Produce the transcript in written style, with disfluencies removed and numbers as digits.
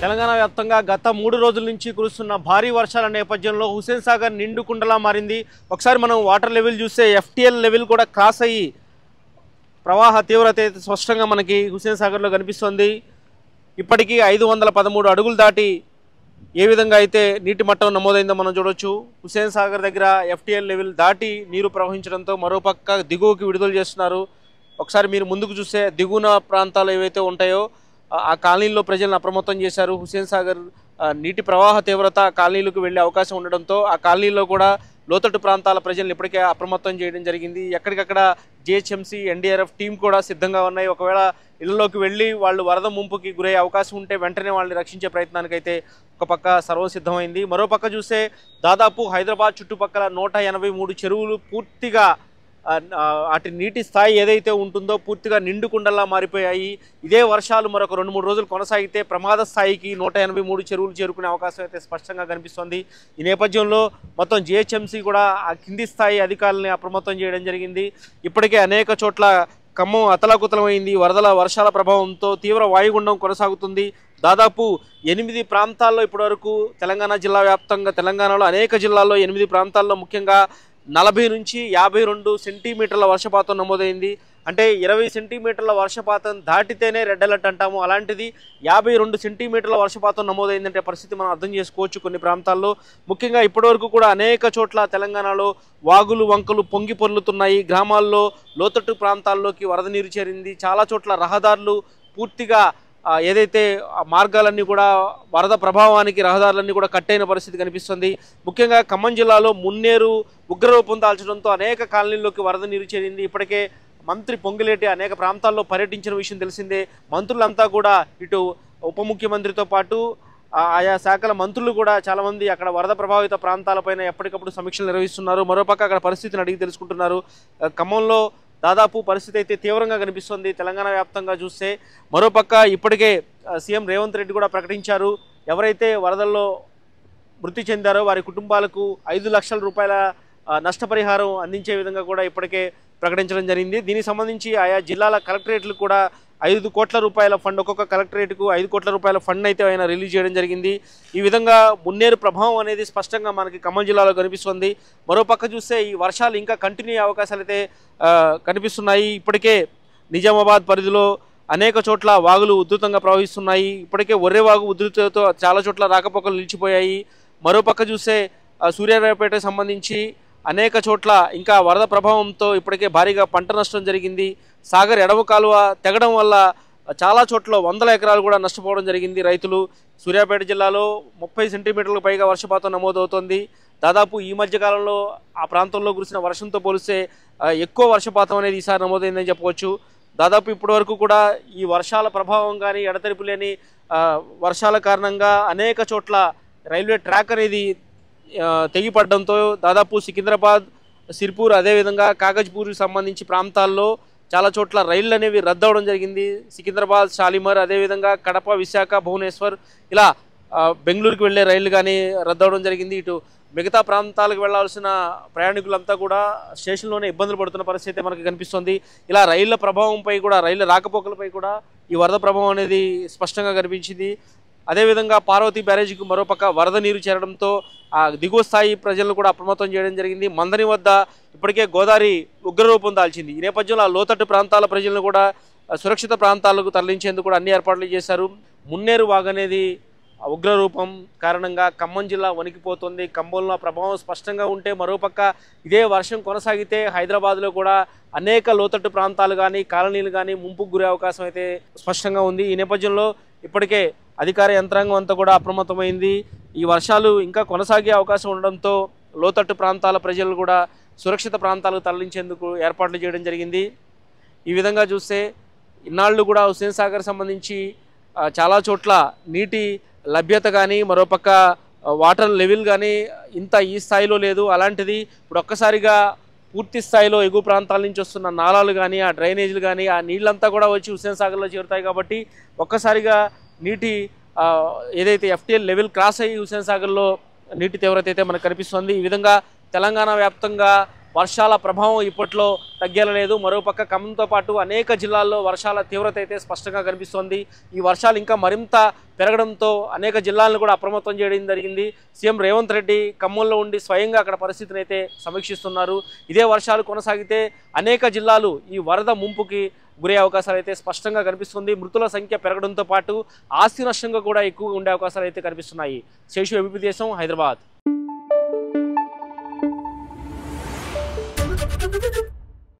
తెలంగాణ వ్యాప్తంగా గత 3 రోజుల నుంచి కురుస్తున్న భారీ వర్షాల నేపథ్యంలో హుస్సేన్ సాగర్ నిండు కుండలా మారింది. ఒకసారి మనం వాటర్ లెవెల్ చూస్తే FTL లెవెల్ కూడా క్రాస్ అయ్యి ప్రవాహ తీవ్రత అయితే స్పష్టంగా మనకి హుస్సేన్ సాగర్లో కనిపిస్తుంది. ఇప్పటికీ 513 అడుగులు దాటి ఏ విధంగా అయితే నీటి మట్టం నమోదైందో మనం చూడొచ్చు. హుస్సేన్ సాగర్ దగ్గర FTL లెవెల్ దాటి నీరు ప్రవహించడంతో మరోపక్క దిగువకి విడుదల చేస్తున్నారు. ఒకసారి మీరు ముందుకు చూస్తే దిగువన ప్రాంతాలు ఏవైతే ఉంటాయో ఆ కాలనీల్లో ప్రజలను అప్రమత్తం చేశారు. హుస్సేన్ సాగర్ నీటి ప్రవాహ తీవ్రత కాలనీలకు వెళ్ళే అవకాశం ఉండడంతో ఆ కాలనీలో కూడా లోతట్టు ప్రాంతాల ప్రజలను ఇప్పటికే అప్రమత్తం చేయడం జరిగింది. ఎక్కడికక్కడ GHMC NDRF టీం కూడా సిద్ధంగా ఉన్నాయి. ఒకవేళ ఇళ్లలోకి వెళ్ళి వాళ్ళు వరద ముంపుకి గురయ్యే అవకాశం ఉంటే వెంటనే వాళ్ళని రక్షించే ప్రయత్నానికైతే ఒక పక్క సర్వసిద్ధమైంది. మరోపక్క చూస్తే దాదాపు హైదరాబాద్ చుట్టుపక్కల 183 చెరువులు పూర్తిగా వాటి నీటి స్థాయి ఏదైతే ఉంటుందో పూర్తిగా నిండుకుండలా మారిపోయాయి. ఇదే వర్షాలు మరొక 2-3 రోజులు కొనసాగితే ప్రమాద స్థాయికి 183 చెరువులు చేరుకునే అవకాశం అయితే స్పష్టంగా కనిపిస్తోంది. ఈ నేపథ్యంలో మొత్తం GHMC కూడా ఆ కింది స్థాయి అధికారులని అప్రమత్తం చేయడం జరిగింది. ఇప్పటికే అనేక చోట్ల ఖమ్మం అతలాకుతలమైంది. వర్షాల ప్రభావంతో తీవ్ర వాయుగుండం కొనసాగుతుంది. దాదాపు 8 ప్రాంతాల్లో ఇప్పటివరకు తెలంగాణ జిల్లా వ్యాప్తంగా తెలంగాణలో అనేక జిల్లాల్లో 8 ప్రాంతాల్లో ముఖ్యంగా 40 నుంచి 52 సెంటీమీటర్ల వర్షపాతం నమోదైంది. అంటే 20 సెంటీమీటర్ల వర్షపాతం దాటితేనే రెడ్ అలర్ట్ అంటాము. అలాంటిది 52 సెంటీమీటర్ల వర్షపాతం నమోదైందంటే పరిస్థితి మనం అర్థం చేసుకోవచ్చు. కొన్ని ప్రాంతాల్లో ముఖ్యంగా ఇప్పటివరకు కూడా అనేక చోట్ల తెలంగాణలో వాగులు వంకలు పొంగి పొర్లుతున్నాయి. గ్రామాల్లో లోతట్టు ప్రాంతాల్లోకి వరద నీరు చేరింది. చాలా చోట్ల రహదారులు పూర్తిగా ఏదైతే మార్గాలన్నీ కూడా వరద ప్రభావానికి రహదారులన్నీ కూడా కట్టైన పరిస్థితి కనిపిస్తుంది. ముఖ్యంగా ఖమ్మం జిల్లాలో మున్నేరు ఉగ్రరూపం దాల్చడంతో అనేక కాలనీల్లోకి వరద నీరు చేరింది. ఇప్పటికే మంత్రి పొంగిలేటి అనేక ప్రాంతాల్లో పర్యటించిన విషయం తెలిసిందే. మంత్రులంతా కూడా ఇటు ఉప ముఖ్యమంత్రితో పాటు ఆయా శాఖల మంత్రులు కూడా చాలామంది అక్కడ వరద ప్రభావిత ప్రాంతాలపైన ఎప్పటికప్పుడు సమీక్షలు నిర్వహిస్తున్నారు. మరోపక్క అక్కడ పరిస్థితిని అడిగి తెలుసుకుంటున్నారు. ఖమ్మంలో దాదాపు పరిస్థితి అయితే తీవ్రంగా కనిపిస్తుంది తెలంగాణ వ్యాప్తంగా చూస్తే. మరోపక్క ఇప్పటికే సీఎం రేవంత్ రెడ్డి కూడా ప్రకటించారు, ఎవరైతే వరదల్లో మృతి చెందారో వారి కుటుంబాలకు 5 లక్షల రూపాయల నష్టపరిహారం అందించే విధంగా కూడా ఇప్పటికే ప్రకటించడం జరిగింది. దీనికి సంబంధించి ఆయా జిల్లాల కలెక్టరేట్లు కూడా 5 కోట్ల రూపాయల ఫండ్, ఒక్కొక్క కలెక్టరేట్కు 5 కోట్ల రూపాయల ఫండ్ అయితే ఆయన రిలీజ్ చేయడం జరిగింది. ఈ విధంగా మున్నేరు ప్రభావం అనేది స్పష్టంగా మనకి ఖమ్మం జిల్లాలో కనిపిస్తుంది. మరోపక్క చూస్తే ఈ వర్షాలు ఇంకా కంటిన్యూ అయ్యే అవకాశాలు అయితే కనిపిస్తున్నాయి. ఇప్పటికే నిజామాబాద్ పరిధిలో అనేక చోట్ల వాగులు ఉధృతంగా ప్రవహిస్తున్నాయి. ఇప్పటికే ఒర్రెవాగు ఉధృతితో చాలా చోట్ల రాకపోకలు నిలిచిపోయాయి. మరోపక్క చూస్తే సూర్యారావుపేటకు సంబంధించి అనేక చోట్ల ఇంకా వరద ప్రభావంతో ఇప్పటికే భారీగా పంట నష్టం జరిగింది. సాగర్ ఎడమ కాలువ తెగడం వల్ల చాలా చోట్ల 100 ఎకరాలు కూడా నష్టపోవడం జరిగింది. రైతులు సూర్యాపేట జిల్లాలో 30 సెంటీమీటర్లకు పైగా వర్షపాతం నమోదవుతోంది. దాదాపు ఈ మధ్యకాలంలో ఆ ప్రాంతంలో కురిసిన వర్షంతో పోలిస్తే ఎక్కువ వర్షపాతం అనేది ఈసారి నమోదైందని చెప్పవచ్చు. దాదాపు ఇప్పటి వరకు కూడా ఈ వర్షాల ప్రభావం కానీ ఎడతెరిపి లేని వర్షాల కారణంగా అనేక చోట్ల రైల్వే ట్రాక్ అనేది తెగిపడడంతో దాదాపు సికింద్రాబాద్, సిర్పూర్, అదేవిధంగా కాగజ్పూర్కి సంబంధించి ప్రాంతాల్లో చాలా చోట్ల రైళ్లు అనేవి రద్దవడం జరిగింది. సికింద్రాబాద్, షాలిమర్, అదేవిధంగా కడప, విశాఖ, భువనేశ్వర్ ఇలా బెంగళూరుకి వెళ్ళే రైళ్లు కానీ రద్దవడం జరిగింది. ఇటు మిగతా ప్రాంతాలకు వెళ్లాల్సిన ప్రయాణికులంతా కూడా స్టేషన్లోనే ఇబ్బందులు పడుతున్న పరిస్థితి మనకు కనిపిస్తుంది. ఇలా రైళ్ల ప్రభావంపై కూడా, రైళ్ల రాకపోకలపై కూడా ఈ వరద ప్రభావం అనేది స్పష్టంగా కనిపించింది. అదేవిధంగా పార్వతీ బ్యారేజీకి మరోపక్క వరద నీరు చేరడంతో ఆ దిగువ స్థాయి ప్రజలను కూడా అప్రమత్తం చేయడం జరిగింది. మందని వద్ద ఇప్పటికే గోదావరి ఉగ్రరూపం దాల్చింది. ఈ నేపథ్యంలో ఆ లోతట్టు ప్రాంతాల ప్రజలను కూడా సురక్షిత ప్రాంతాలకు తరలించేందుకు కూడా అన్ని ఏర్పాట్లు చేశారు. మున్నేరు వాగు అనేది ఉగ్రరూపం కారణంగా ఖమ్మం జిల్లా వణికిపోతుంది. ఖమ్మంలో ప్రభావం స్పష్టంగా ఉంటే మరోపక్క ఇదే వర్షం కొనసాగితే హైదరాబాద్లో కూడా అనేక లోతట్టు ప్రాంతాలు కానీ కాలనీలు కానీ ముంపుకు గురే అవకాశం అయితే స్పష్టంగా ఉంది. ఈ నేపథ్యంలో ఇప్పటికే అధికార యంత్రాంగం అంతా కూడా అప్రమత్తమైంది. ఈ వర్షాలు ఇంకా కొనసాగే అవకాశం ఉండడంతో లోతట్టు ప్రాంతాల ప్రజలు కూడా సురక్షిత ప్రాంతాలకు తరలించేందుకు ఏర్పాట్లు చేయడం జరిగింది. ఈ విధంగా చూస్తే ఇన్నాళ్ళు కూడా హుస్సేన్ సాగర్ సంబంధించి చాలా చోట్ల నీటి లభ్యత కానీ మరోపక్క వాటర్ లెవెల్ కానీ ఈ స్థాయిలో లేదు. అలాంటిది ఇప్పుడు ఒక్కసారిగా పూర్తి స్థాయిలో ఎగువ ప్రాంతాల నుంచి వస్తున్న నాలాలు కానీ ఆ డ్రైనేజీలు కానీ ఆ నీళ్ళంతా కూడా వచ్చి హుస్సేన్ సాగర్లో చేరుతాయి. కాబట్టి ఒక్కసారిగా నీటి ఏదైతే FTL లెవెల్ క్రాస్ అయ్యి హుస్సేన్ సాగర్లో నీటి తీవ్రత అయితే మనకు కనిపిస్తుంది. ఈ విధంగా తెలంగాణ వ్యాప్తంగా వర్షాల ప్రభావం ఇప్పట్లో తగ్గేలా లేదు. మరోపక్క ఖమ్మంతో పాటు అనేక జిల్లాల్లో వర్షాల తీవ్రత అయితే స్పష్టంగా కనిపిస్తోంది. ఈ వర్షాలు ఇంకా మరింత పెరగడంతో అనేక జిల్లాలను కూడా అప్రమత్తం చేయడం జరిగింది. సీఎం రేవంత్ రెడ్డి ఖమ్మంలో ఉండి స్వయంగా అక్కడ పరిస్థితిని అయితే సమీక్షిస్తున్నారు. ఇదే వర్షాలు కొనసాగితే అనేక జిల్లాలు ఈ వరద ముంపుకి గురే అవకాశాలు అయితే స్పష్టంగా కనిపిస్తుంది. మృతుల సంఖ్య పెరగడంతో పాటు ఆస్తి నష్టంగా కూడా ఎక్కువగా ఉండే అవకాశాలు అయితే కనిపిస్తున్నాయి. శేషు ఏబీపీ దేశం, హైదరాబాద్.